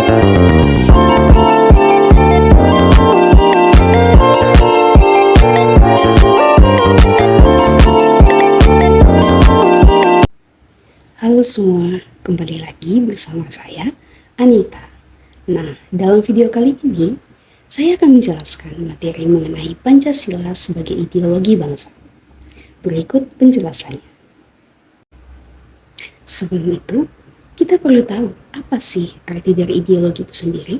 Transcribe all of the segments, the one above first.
Halo semua, kembali lagi bersama saya, Anita. Nah, dalam video kali ini, saya akan menjelaskan materi mengenai Pancasila sebagai ideologi bangsa. Berikut penjelasannya. Sebelum itu, kita perlu tahu apa sih arti dari ideologi itu sendiri.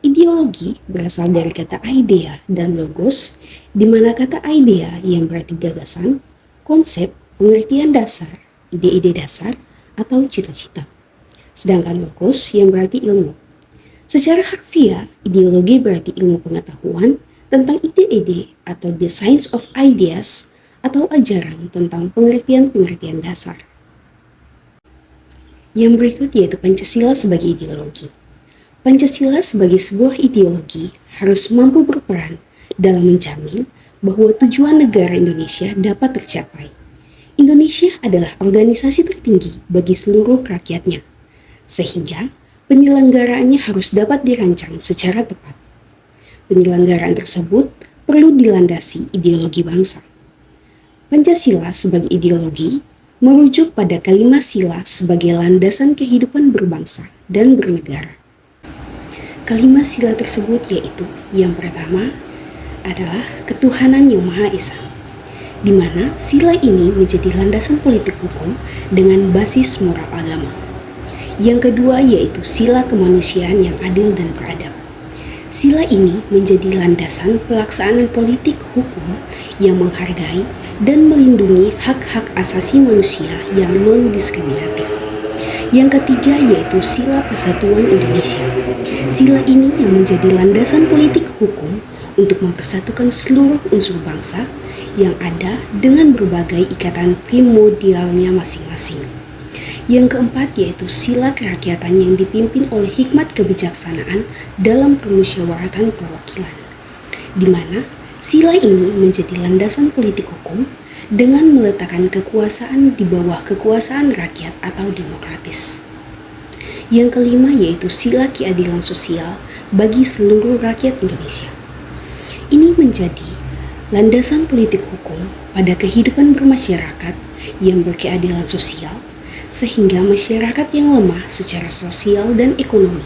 Ideologi berasal dari kata idea dan logos, di mana kata idea yang berarti gagasan, konsep, pengertian dasar, ide-ide dasar, atau cita-cita. Sedangkan logos yang berarti ilmu. Secara harfiah, ideologi berarti ilmu pengetahuan tentang ide-ide atau the science of ideas atau ajaran tentang pengertian-pengertian dasar. Yang berikut yaitu Pancasila sebagai ideologi. Pancasila sebagai sebuah ideologi harus mampu berperan dalam menjamin bahwa tujuan negara Indonesia dapat tercapai. Indonesia adalah organisasi tertinggi bagi seluruh rakyatnya, sehingga penyelenggaraannya harus dapat dirancang secara tepat. Penyelenggaraan tersebut perlu dilandasi ideologi bangsa. Pancasila sebagai ideologi merujuk pada kelima sila sebagai landasan kehidupan berbangsa dan bernegara. Kelima sila tersebut yaitu yang pertama adalah ketuhanan yang Maha Esa, di mana sila ini menjadi landasan politik hukum dengan basis moral agama. Yang kedua yaitu sila kemanusiaan yang adil dan beradab. Sila ini menjadi landasan pelaksanaan politik hukum yang menghargai dan melindungi hak-hak asasi manusia yang non-diskriminatif. Yang ketiga yaitu sila persatuan Indonesia. Sila ini yang menjadi landasan politik hukum untuk mempersatukan seluruh unsur bangsa yang ada dengan berbagai ikatan primordialnya masing-masing. Yang keempat yaitu sila kerakyatan yang dipimpin oleh hikmat kebijaksanaan dalam permusyawaratan perwakilan, di mana sila ini menjadi landasan politik hukum dengan meletakkan kekuasaan di bawah kekuasaan rakyat atau demokratis. Yang kelima yaitu sila keadilan sosial bagi seluruh rakyat Indonesia. Ini menjadi landasan politik hukum pada kehidupan bermasyarakat yang berkeadilan sosial, sehingga masyarakat yang lemah secara sosial dan ekonomi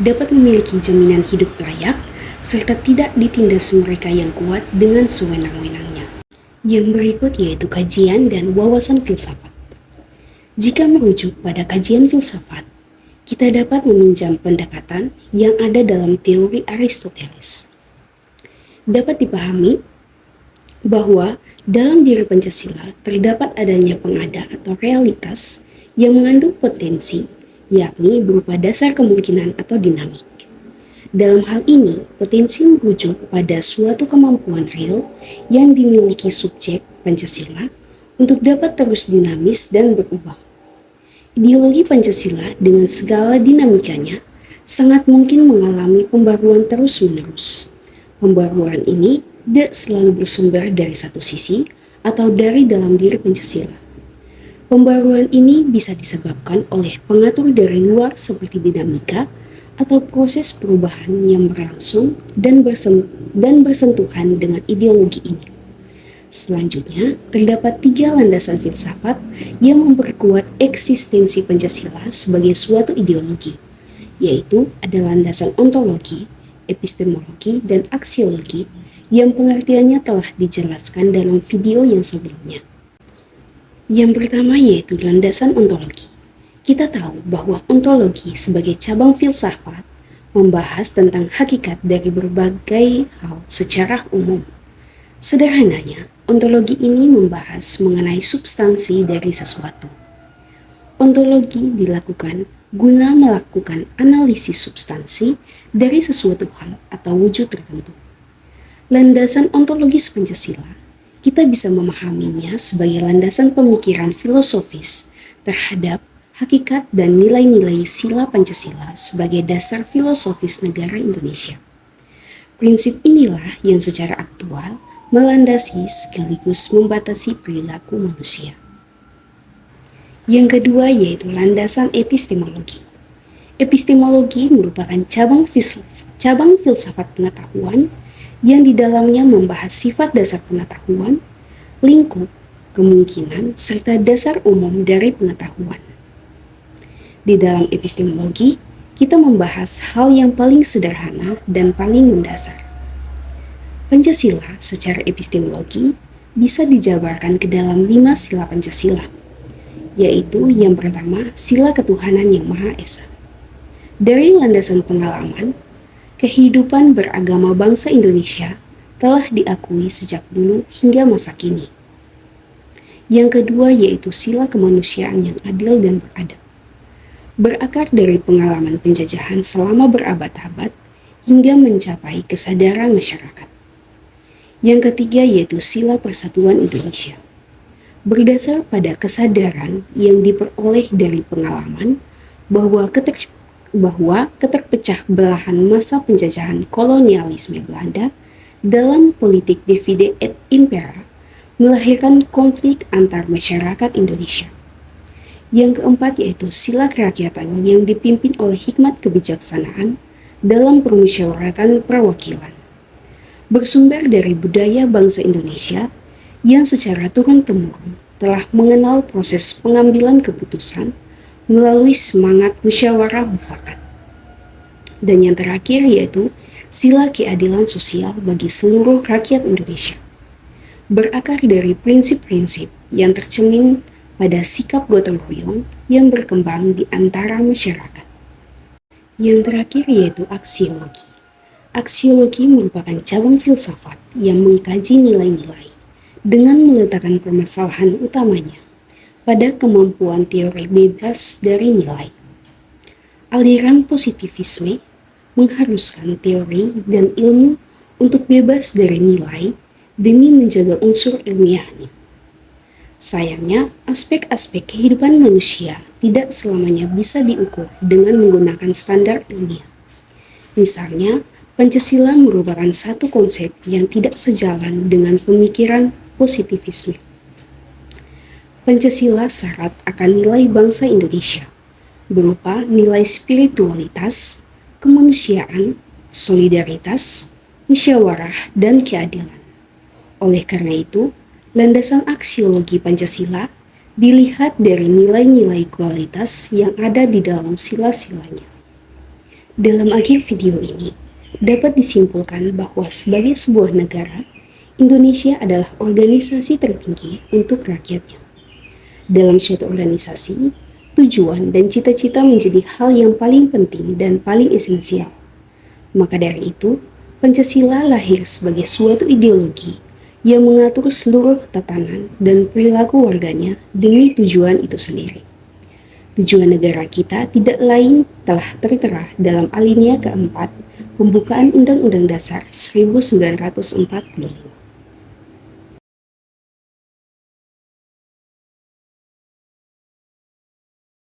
dapat memiliki jaminan hidup layak, serta tidak ditindas mereka yang kuat dengan sewenang-wenangnya. Yang berikut yaitu kajian dan wawasan filsafat. Jika merujuk pada kajian filsafat, kita dapat meminjam pendekatan yang ada dalam teori Aristoteles. Dapat dipahami bahwa dalam diri Pancasila terdapat adanya pengada atau realitas yang mengandung potensi, yakni berupa dasar kemungkinan atau dinamik. Dalam hal ini, potensi merujuk pada suatu kemampuan real yang dimiliki subjek Pancasila untuk dapat terus dinamis dan berubah. Ideologi Pancasila dengan segala dinamikanya sangat mungkin mengalami pembaruan terus-menerus. Pembaruan ini tidak selalu bersumber dari satu sisi atau dari dalam diri Pancasila. Pembaruan ini bisa disebabkan oleh pengatur dari luar seperti dinamika atau proses perubahan yang berlangsung dan bersentuhan dengan ideologi ini. Selanjutnya, terdapat 3 landasan filsafat yang memperkuat eksistensi Pancasila sebagai suatu ideologi, yaitu ada landasan ontologi, epistemologi, dan aksiologi yang pengertiannya telah dijelaskan dalam video yang sebelumnya. Yang pertama yaitu landasan ontologi. Kita tahu bahwa ontologi sebagai cabang filsafat membahas tentang hakikat dari berbagai hal secara umum. Sederhananya, ontologi ini membahas mengenai substansi dari sesuatu. Ontologi dilakukan guna melakukan analisis substansi dari sesuatu hal atau wujud tertentu. Landasan ontologis Pancasila, kita bisa memahaminya sebagai landasan pemikiran filosofis terhadap hakikat dan nilai-nilai sila Pancasila sebagai dasar filosofis negara Indonesia. Prinsip inilah yang secara aktual melandasi sekaligus membatasi perilaku manusia. Yang kedua yaitu landasan epistemologi. Epistemologi merupakan cabang filsafat pengetahuan yang di dalamnya membahas sifat dasar pengetahuan, lingkup, kemungkinan, serta dasar umum dari pengetahuan. Di dalam epistemologi, kita membahas hal yang paling sederhana dan paling mendasar. Pancasila secara epistemologi bisa dijabarkan ke dalam 5 sila Pancasila, yaitu yang pertama, sila ketuhanan yang Maha Esa. Dari landasan pengalaman, kehidupan beragama bangsa Indonesia telah diakui sejak dulu hingga masa kini. Yang kedua yaitu sila kemanusiaan yang adil dan beradab. Berakar dari pengalaman penjajahan selama berabad-abad hingga mencapai kesadaran masyarakat. Yang ketiga yaitu sila persatuan Indonesia. Berdasar pada kesadaran yang diperoleh dari pengalaman bahwa keterpecah belahan masa penjajahan kolonialisme Belanda dalam politik divide et impera melahirkan konflik antar masyarakat Indonesia. Yang keempat yaitu sila kerakyatan yang dipimpin oleh hikmat kebijaksanaan dalam permusyawaratan perwakilan. Bersumber dari budaya bangsa Indonesia yang secara turun-temurun telah mengenal proses pengambilan keputusan melalui semangat musyawarah mufakat. Dan yang terakhir yaitu sila keadilan sosial bagi seluruh rakyat Indonesia. Berakar dari prinsip-prinsip yang tercermin pada sikap gotong royong yang berkembang di antara masyarakat. Yang terakhir yaitu aksiologi. Aksiologi merupakan cabang filsafat yang mengkaji nilai-nilai dengan meletakkan permasalahan utamanya pada kemampuan teori bebas dari nilai. Aliran positivisme mengharuskan teori dan ilmu untuk bebas dari nilai demi menjaga unsur ilmiahnya. Sayangnya, aspek-aspek kehidupan manusia tidak selamanya bisa diukur dengan menggunakan standar ilmiah. Misalnya, Pancasila merupakan satu konsep yang tidak sejalan dengan pemikiran positivisme. Pancasila syarat akan nilai bangsa Indonesia, berupa nilai spiritualitas, kemanusiaan, solidaritas, musyawarah, dan keadilan. Oleh karena itu, landasan aksiologi Pancasila dilihat dari nilai-nilai kualitas yang ada di dalam sila-silanya. Dalam akhir video ini, dapat disimpulkan bahwa sebagai sebuah negara, Indonesia adalah organisasi tertinggi untuk rakyatnya. Dalam suatu organisasi, tujuan dan cita-cita menjadi hal yang paling penting dan paling esensial. Maka dari itu, Pancasila lahir sebagai suatu ideologi yang mengatur seluruh tatanan dan perilaku warganya demi tujuan itu sendiri. Tujuan negara kita tidak lain telah tertera dalam alinea keempat pembukaan Undang-Undang Dasar 1945.